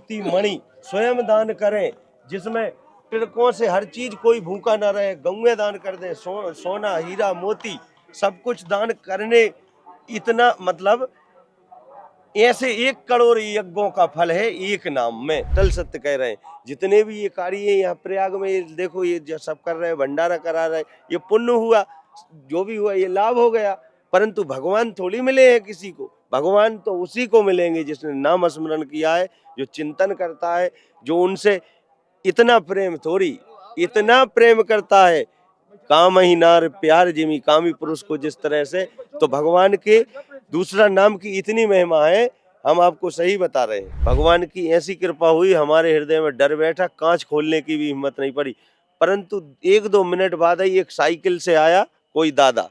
मूर्ति मणि स्वयं दान करें, जिसमें तिलकों से हर चीज कोई भूखा ना रहे, गंगे दान कर दें, सोना हीरा मोती सब कुछ दान करने, इतना मतलब ऐसे 1 करोड़ यज्ञों का फल है एक नाम में। टल सत्य कह रहे हैं। जितने भी ये कार्य यहाँ प्रयाग में, ये देखो ये जो सब कर रहे हैं, भंडारा करा रहे हैं, ये पुण्य हुआ, जो भी हुआ ये लाभ हो गया। परंतु भगवान थोड़ी मिले हैं किसी को, भगवान तो उसी को मिलेंगे जिसने नाम स्मरण किया है, जो चिंतन करता है, जो उनसे इतना प्रेम, थोड़ी इतना प्रेम करता है। काम ही नार प्यार जिमी कामी पुरुष को जिस तरह से, तो भगवान के दूसरा नाम की इतनी महिमा है, हम आपको सही बता रहे हैं। भगवान की ऐसी कृपा हुई, हमारे हृदय में डर बैठा, कांच खोलने की भी हिम्मत नहीं पड़ी। परंतु 1-2 मिनट बाद ही एक साइकिल से आया कोई दादा,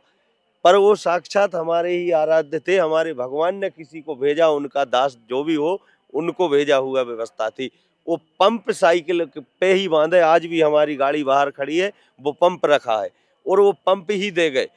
पर वो साक्षात हमारे ही आराध्य थे, हमारे भगवान ने किसी को भेजा, उनका दास जो भी हो उनको भेजा हुआ व्यवस्था थी। वो पंप साइकिल पे ही बांधे, आज भी हमारी गाड़ी बाहर खड़ी है, वो पंप रखा है और वो पंप ही दे गए।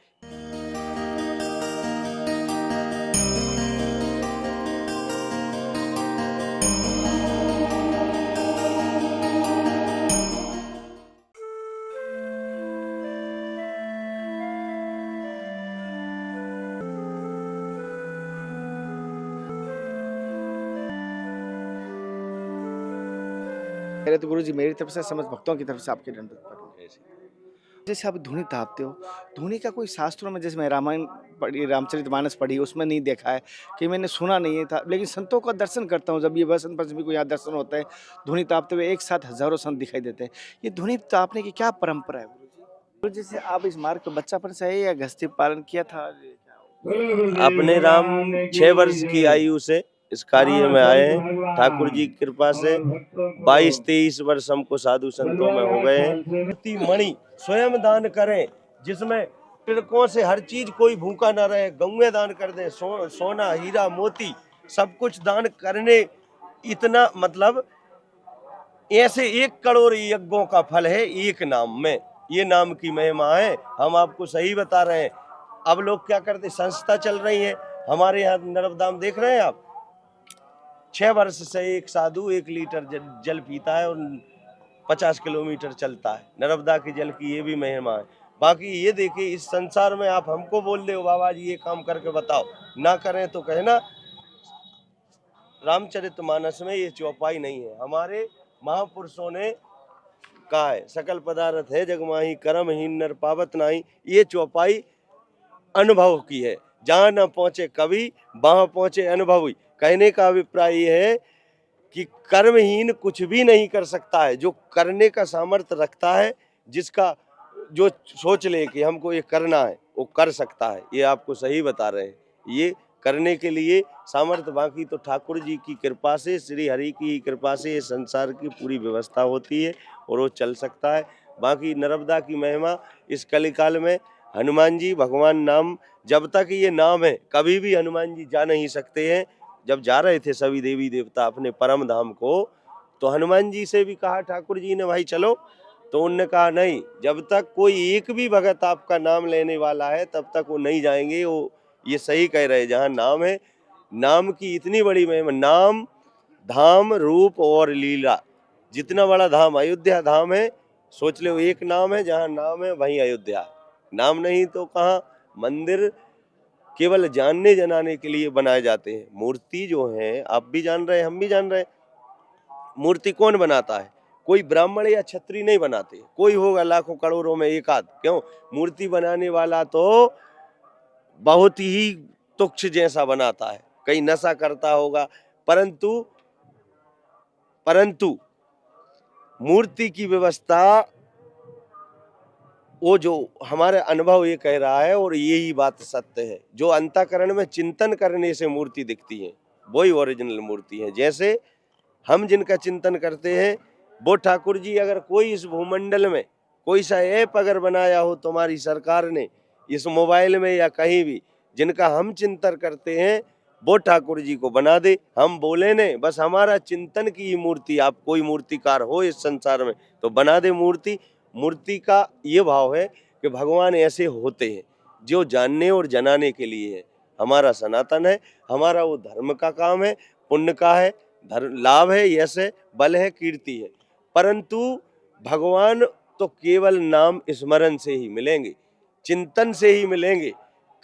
पहले तो गुरुजी मेरी तरफ से समस्त भक्तों की तरफ से आपके दंडवत प्रणाम। जैसे आप धूनी तापते हो, धूनी का कोई शास्त्रों में, जैसे मैं रामायण पढ़ी, रामचरितमानस पढ़ी, उसमें नहीं देखा है, कि मैंने सुना नहीं था, लेकिन संतों का दर्शन करता हूँ। जब ये बसंत पंचमी को यहाँ दर्शन होता है, धूनी तापते हुए एक साथ हजारों संत दिखाई देते हैं। ये धूनी तापने की क्या परंपरा है गुरुजी? गुरुजी से आप इस मार्ग को बच्चापन से है या गृहस्थी पालन किया था? अपने राम 6 वर्ष की आयु से इस कार्य में आए हैं, ठाकुर जी की कृपा से 22-23 वर्ष हमको साधु संतों में हो गए हैं। मूर्ति मणि स्वयं दान करें, जिसमें तिलकों से हर चीज कोई भूखा ना रहे, गंगे दान कर दें, सोना हीरा मोती सब कुछ दान करने, इतना मतलब ऐसे 1 करोड़ यज्ञों का फल है एक नाम में। ये नाम की महिमा है, हम आपको सही बता रहे हैं। अब लोग क्या करते, संस्था चल रही है हमारे यहाँ नर्मदाम, देख रहे हैं आप, 6 वर्ष से एक साधु 1 लीटर जल पीता है और 50 किलोमीटर चलता है। नर्मदा के जल की ये भी महिमा है। बाकी ये देखिए, इस संसार में आप हमको बोल रहे हो बाबा जी ये काम करके बताओ, ना करें तो कहना। रामचरितमानस में ये चौपाई नहीं है, हमारे महापुरुषों ने कहा है, सकल पदार्थ है जग माही, कर्महीन नर पावत नाही। ये चौपाई अनुभव की है, जहाँ न पहुंचे कवि वहां पहुंचे अनुभवी। कहने का अभिप्राय ये है कि कर्महीन कुछ भी नहीं कर सकता है, जो करने का सामर्थ्य रखता है, जिसका जो सोच ले कि हमको ये करना है, वो कर सकता है। ये आपको सही बता रहे हैं, ये करने के लिए सामर्थ्य, बाकी तो ठाकुर जी की कृपा से, श्री हरि की कृपा से ये संसार की पूरी व्यवस्था होती है और वो चल सकता है। बाकी नर्मदा की महिमा इस कलिकाल में, हनुमान जी भगवान नाम, जब तक ये नाम है कभी भी हनुमान जी जा नहीं सकते हैं। जब जा रहे थे सभी देवी देवता अपने परम धाम को, तो हनुमान जी से भी कहा ठाकुर जी ने, भाई चलो, तो उनने कहा नहीं, जब तक कोई एक भी भगत आपका नाम लेने वाला है तब तक वो नहीं जाएंगे। वो ये सही कह रहे हैं, जहाँ नाम है, नाम की इतनी बड़ी महिमा, नाम धाम रूप और लीला, जितना बड़ा धाम अयोध्या धाम है, सोच लो एक नाम है, जहाँ नाम है वहीं अयोध्या है। नाम नहीं तो कहाँ। मंदिर केवल जानने जनाने के लिए बनाए जाते हैं। मूर्ति जो है आप भी जान रहे हैं, हम भी जान रहे हैं, मूर्ति कौन बनाता है? कोई ब्राह्मण या क्षत्रिय नहीं बनाते, कोई होगा लाखों करोड़ों में एक आध। क्यों? मूर्ति बनाने वाला तो बहुत ही तुच्छ जैसा बनाता है, कहीं नशा करता होगा, परंतु मूर्ति की व्यवस्था, वो जो हमारे अनुभव ये कह रहा है और यही बात सत्य है, जो अंतःकरण में चिंतन करने से मूर्ति दिखती है, वही ओरिजिनल मूर्ति है। जैसे हम जिनका चिंतन करते हैं, वो ठाकुर जी, अगर कोई इस भूमंडल में कोई सा ऐप अगर बनाया हो तुम्हारी सरकार ने, इस मोबाइल में या कहीं भी, जिनका हम चिंतन करते हैं, वो ठाकुर जी को बना दे। हम बोले ने बस हमारा चिंतन की मूर्ति, आप कोई मूर्तिकार हो इस संसार में तो बना दे मूर्ति। मूर्ति का ये भाव है कि भगवान ऐसे होते हैं जो जानने और जनाने के लिए है। हमारा सनातन है, हमारा वो धर्म का काम है, पुण्य का है, धर्म लाभ है, यश है, बल है, कीर्ति है। परंतु भगवान तो केवल नाम स्मरण से ही मिलेंगे, चिंतन से ही मिलेंगे,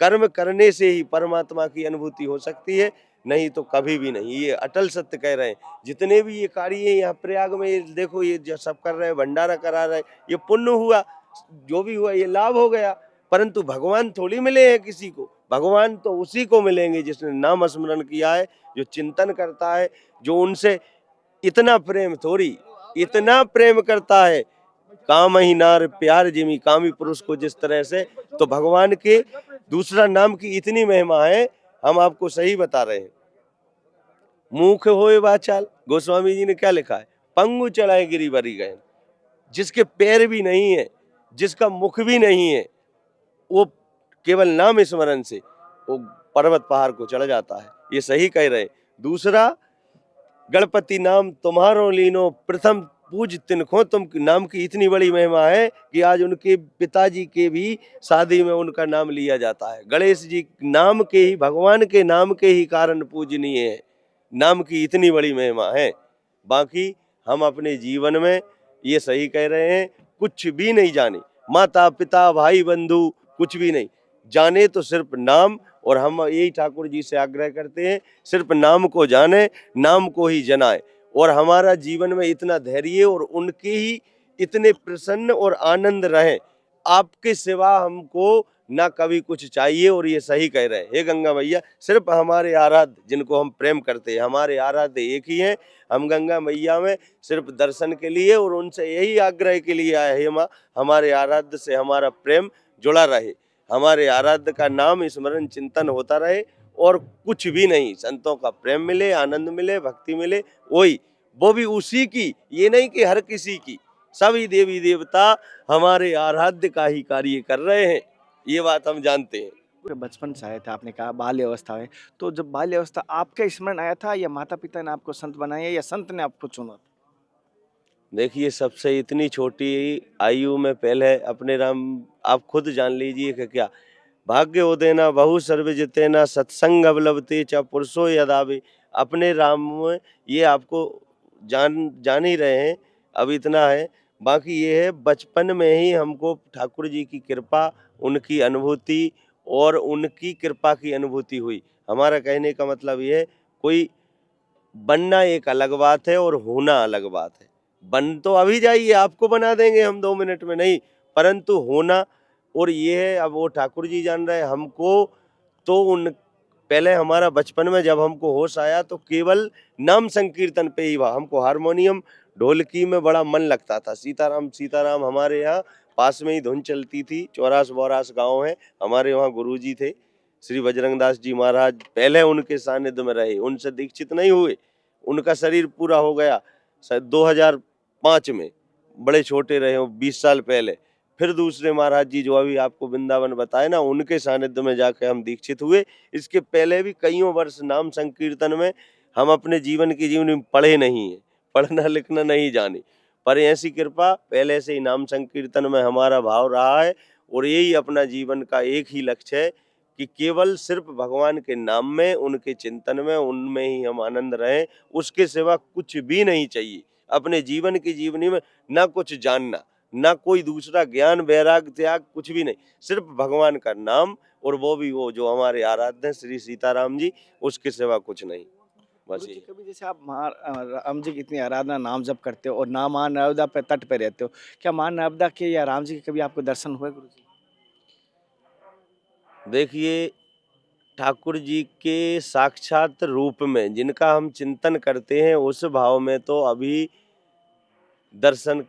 कर्म करने से ही परमात्मा की अनुभूति हो सकती है, नहीं तो कभी भी नहीं। ये अटल सत्य कह रहे हैं। जितने भी ये कार्य यहाँ प्रयाग में, ये देखो, ये जो सब कर रहे हैं, भंडारा करा रहे हैं, ये पुण्य हुआ, जो भी हुआ ये लाभ हो गया। परंतु भगवान थोड़ी मिले हैं किसी को, भगवान तो उसी को मिलेंगे जिसने नाम स्मरण किया है, जो चिंतन करता है, जो उनसे इतना प्रेम, थोड़ी इतना प्रेम करता है। काम ही नार प्यार जिमी, कामी पुरुष को जिस तरह से, तो भगवान के दूसरा नाम की इतनी महिमा है, हम आपको सही बता रहे हैं। मुख होए वाचाल, गोस्वामी जी ने क्या लिखा है, पंगु चलाए गिरिवरी गए। जिसके पैर भी नहीं है, जिसका मुख भी नहीं है, वो केवल नाम स्मरण से वो पर्वत पहाड़ को चढ़ जाता है। ये सही कह रहे हैं। दूसरा, गणपति नाम तुम्हारो लीनो, प्रथम पूज तिनखो तुम नाम की इतनी बड़ी महिमा है कि आज उनके पिताजी के भी शादी में उनका नाम लिया जाता है। गणेश जी नाम के ही, भगवान के नाम के ही कारण पूजनीय है। नाम की इतनी बड़ी महिमा है। बाकी हम अपने जीवन में, ये सही कह रहे हैं, कुछ भी नहीं जाने, माता पिता भाई बंधु कुछ भी नहीं जाने, तो सिर्फ नाम। और हम यही ठाकुर जी से आग्रह करते हैं, सिर्फ नाम को जाने, नाम को ही जनाए, और हमारा जीवन में इतना धैर्य और उनके ही इतने प्रसन्न और आनंद रहे। आपके सिवा हमको ना कभी कुछ चाहिए। और ये सही कह रहे हैं। हे गंगा मैया, सिर्फ हमारे आराध्य जिनको हम प्रेम करते हैं, हमारे आराध्य एक ही हैं। हम गंगा मैया में सिर्फ दर्शन के लिए और उनसे यही आग्रह के लिए आए, हे माँ, हमारे आराध्य से हमारा प्रेम जुड़ा रहे, हमारे आराध्य का नाम स्मरण चिंतन होता रहे, और कुछ भी नहीं। संतों का प्रेम मिले, आनंद मिले, भक्ति मिले, वही, वो भी उसी की, ये नहीं कि हर किसी की। सभी देवी देवता हमारे आराध्य का ही कार्य कर रहे हैं, ये बात हम जानते हैं। पूरे बचपन से आया था, आपने कहा बाल्य अवस्था में, तो जब बाल्य अवस्था आपका स्मरण आया था, या माता पिता ने आपको संत बनाया, या संत ने आपको चुना? देखिए, सबसे इतनी छोटी आयु में पहले अपने राम, आप खुद जान लीजिए कि क्या भाग्य उदेना बहु सर्व जितेना, सत्संग अवलभते च पुरुषो यदावे। अपने राम में ये आपको जान ही रहे हैं, अब इतना है। बाकी ये है, बचपन में ही हमको ठाकुर जी की कृपा, उनकी अनुभूति और उनकी कृपा की अनुभूति हुई। हमारा कहने का मतलब ये है, कोई बनना एक अलग बात है और होना अलग बात है। बन तो अभी जाइए, आपको बना देंगे हम 2 मिनट में, नहीं, परंतु होना, और ये है, अब वो ठाकुर जी जान रहे हैं हमको। तो उन पहले हमारा बचपन में जब हमको होश आया, तो केवल नाम संकीर्तन पे ही हमको हारमोनियम ढोलकी में बड़ा मन लगता था। सीताराम सीताराम हमारे यहाँ पास में ही धुन चलती थी। चौरास बौरास गांव है, हमारे वहाँ गुरुजी थे श्री बजरंगदास जी महाराज, पहले उनके सानिध्य में रहे, उनसे दीक्षित नहीं हुए। उनका शरीर पूरा हो गया 2005 में, बड़े छोटे रहे हो, 20 साल पहले। फिर दूसरे महाराज जी जो अभी आपको वृंदावन बताए ना, उनके सानिध्य में जाके हम दीक्षित हुए। इसके पहले भी कईयों वर्ष नाम संकीर्तन में हम अपने जीवन की जीवनी में पढ़े नहीं है, पढ़ना लिखना नहीं जाने, पर ऐसी कृपा पहले से ही नाम संकीर्तन में हमारा भाव रहा है। और यही अपना जीवन का एक ही लक्ष्य है कि केवल सिर्फ भगवान के नाम में, उनके चिंतन में, उनमें ही हम आनंद रहें, उसके सिवा कुछ भी नहीं चाहिए। अपने जीवन की जीवनी में ना कुछ जानना, ना कोई दूसरा ज्ञान, वैराग, त्याग, कुछ भी नहीं, सिर्फ भगवान का नाम, और वो भी वो जो हमारे आराध्य हैं श्री सीताराम जी, उसके सिवा कुछ नहीं। बस गुरुजी, ये कभी जैसे आप राम जी की इतनी आराधना, नाम जप करते हो, और माँ नर्मदा पे तट पे रहते हो, क्या माँ नर्मदा के या राम जी के कभी आपको दर्शन हुए गुरुजी? देखिए, ठाकुर जी के साक्षात रूप में जिनका हम चिंतन करते हैं, उस भाव में तो अभी दर्शन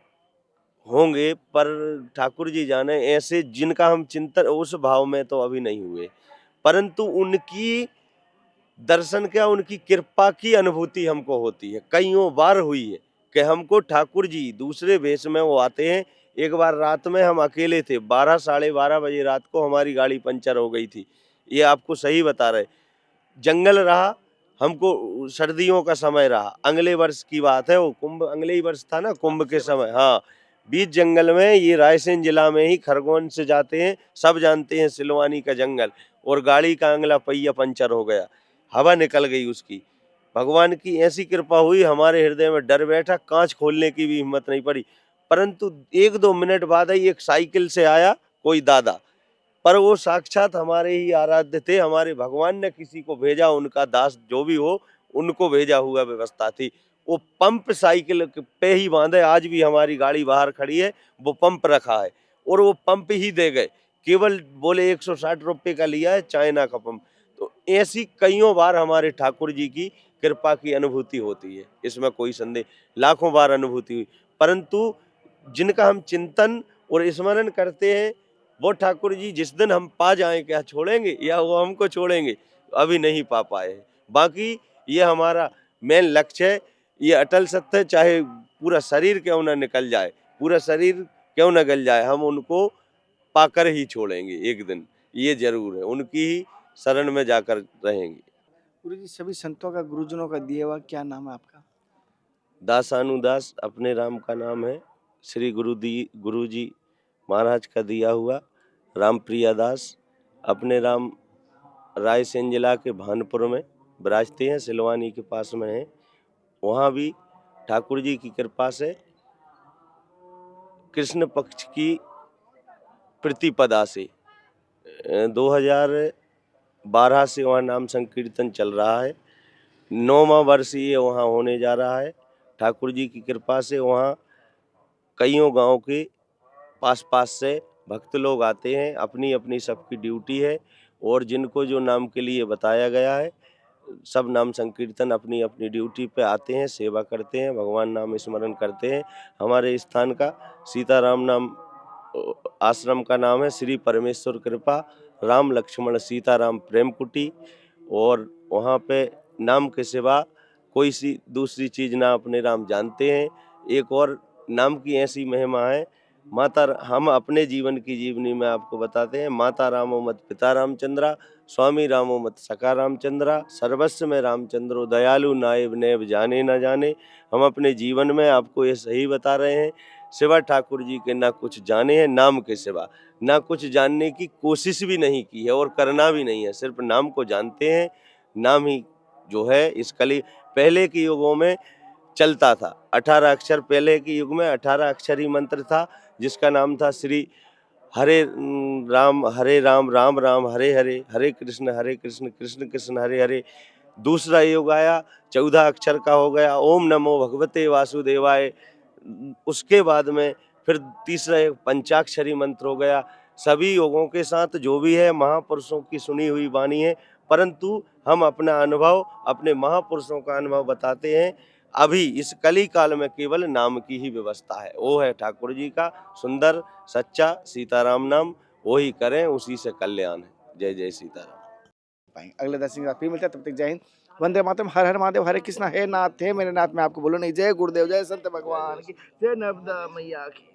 होंगे, पर ठाकुर जी जाने, ऐसे जिनका हम चिंतन उस भाव में तो अभी नहीं हुए। परंतु उनकी दर्शन क्या, उनकी कृपा की अनुभूति हमको होती है, कईयों बार हुई है कि हमको ठाकुर जी दूसरे वेश में वो आते हैं। एक बार रात में हम अकेले थे, 12 साढ़े 12 बजे रात को हमारी गाड़ी पंचर हो गई थी, ये आपको सही बता रहे। जंगल रहा, हमको सर्दियों का समय रहा, अगले वर्ष की बात है, वो कुंभ अगले ही वर्ष था ना, कुंभ के समय, हाँ, बीच जंगल में, ये रायसेन जिला में ही, खरगोन से जाते हैं, सब जानते हैं सिलवानी का जंगल, और गाड़ी का अगला पहिया पंचर हो गया, हवा निकल गई उसकी, भगवान की ऐसी कृपा हुई, हमारे हृदय में डर बैठा, कांच खोलने की भी हिम्मत नहीं पड़ी। परंतु 1-2 मिनट बाद ही एक साइकिल से आया कोई दादा, पर वो साक्षात हमारे ही आराध्य थे। हमारे भगवान ने किसी को भेजा, उनका दास जो भी हो, उनको भेजा हुआ व्यवस्था थी। वो पंप साइकिल पे ही बांधे, आज भी हमारी गाड़ी बाहर खड़ी है, वो पंप रखा है और वो पंप ही दे गए। केवल बोले 160 रुपए का लिया है, चाइना का पंप। तो ऐसी कईयों बार हमारे ठाकुर जी की कृपा की अनुभूति होती है, इसमें कोई संदेह, लाखों बार अनुभूति हुई। परंतु जिनका हम चिंतन और स्मरण करते हैं, वो ठाकुर जी जिस दिन हम पा जाएं, क्या छोड़ेंगे या वो हमको छोड़ेंगे? अभी नहीं पा पाए हैं। बाकी ये हमारा मेन लक्ष्य है, ये अटल सत्य है, चाहे पूरा शरीर क्यों ना निकल जाए, पूरा शरीर क्यों ना गल जाए, हम उनको पाकर ही छोड़ेंगे एक दिन, ये जरूर है, उनकी ही शरण में जाकर रहेंगे। गुरु जी सभी संतों का, गुरुजनों का दिया हुआ क्या नाम है आपका? दासानुदास अपने राम का नाम है। श्री गुरु जी महाराज का दिया हुआ रामप्रिया दास अपने राम रायसेन जिला के भानपुर में विराजते हैं, सिलवानी के पास में है। वहाँ भी ठाकुर जी की कृपा से कृष्ण पक्ष की प्रतिपदा से 2012 से वहाँ नाम संकीर्तन चल रहा है। 9वां वर्ष ये वहाँ होने जा रहा है। ठाकुर जी की कृपा से वहाँ कईयों गांव के पास से भक्त लोग आते हैं, अपनी अपनी सबकी ड्यूटी है और जिनको जो नाम के लिए बताया गया है, सब नाम संकीर्तन अपनी अपनी ड्यूटी पे आते हैं, सेवा करते हैं, भगवान नाम स्मरण करते हैं। हमारे स्थान का सीताराम नाम आश्रम का नाम है श्री परमेश्वर कृपा राम लक्ष्मण सीताराम प्रेम कुटी, और वहाँ पे नाम के सिवा कोई सी दूसरी चीज ना अपने राम जानते हैं। एक और नाम की ऐसी महिमा है, हम अपने जीवन की जीवनी में आपको बताते हैं, माता रामो मत पिता रामचंद्रा, स्वामी रामो मत सखा रामचंद्रा, सर्वस्व में रामचंद्रो दयालु नायब नेब जाने न जाने। हम अपने जीवन में आपको ये सही बता रहे हैं, सिवा ठाकुर जी के ना कुछ जाने हैं, नाम के सिवा ना कुछ जानने की कोशिश भी नहीं की है और करना भी नहीं है, सिर्फ नाम को जानते हैं। नाम ही जो है इस कली पहले के युगों में चलता था, 18 अक्षर, पहले के युग में 18 अक्षरी मंत्र था जिसका नाम था श्री हरे राम राम राम हरे हरे, हरे कृष्ण कृष्ण कृष्ण हरे हरे। दूसरा युग आया, 14 अक्षर का हो गया, ओम नमो भगवते वासुदेवाय। उसके बाद में फिर तीसरा एक पंचाक्षरी मंत्र हो गया। सभी योगों के साथ जो भी है महापुरुषों की सुनी हुई वाणी है, परंतु हम अपना अनुभव, अपने महापुरुषों का अनुभव बताते हैं। अभी इस कली काल में केवल नाम की ही व्यवस्था है, वो है ठाकुर जी का सुंदर सच्चा सीताराम नाम, वो ही करें, उसी से कल्याण है। जय जय सीताराम। अगले दर्शन के बाद फिर मिलते हैं, तब तक जय हिंद, वंदे मातरम, हर हर महादेव, हरे कृष्णा, हे नाथ हे मेरे नाथ। मैं आपको बोलो नहीं, जय गुरुदेव, जय संत भगवान की, जय नर्मदा मैया की।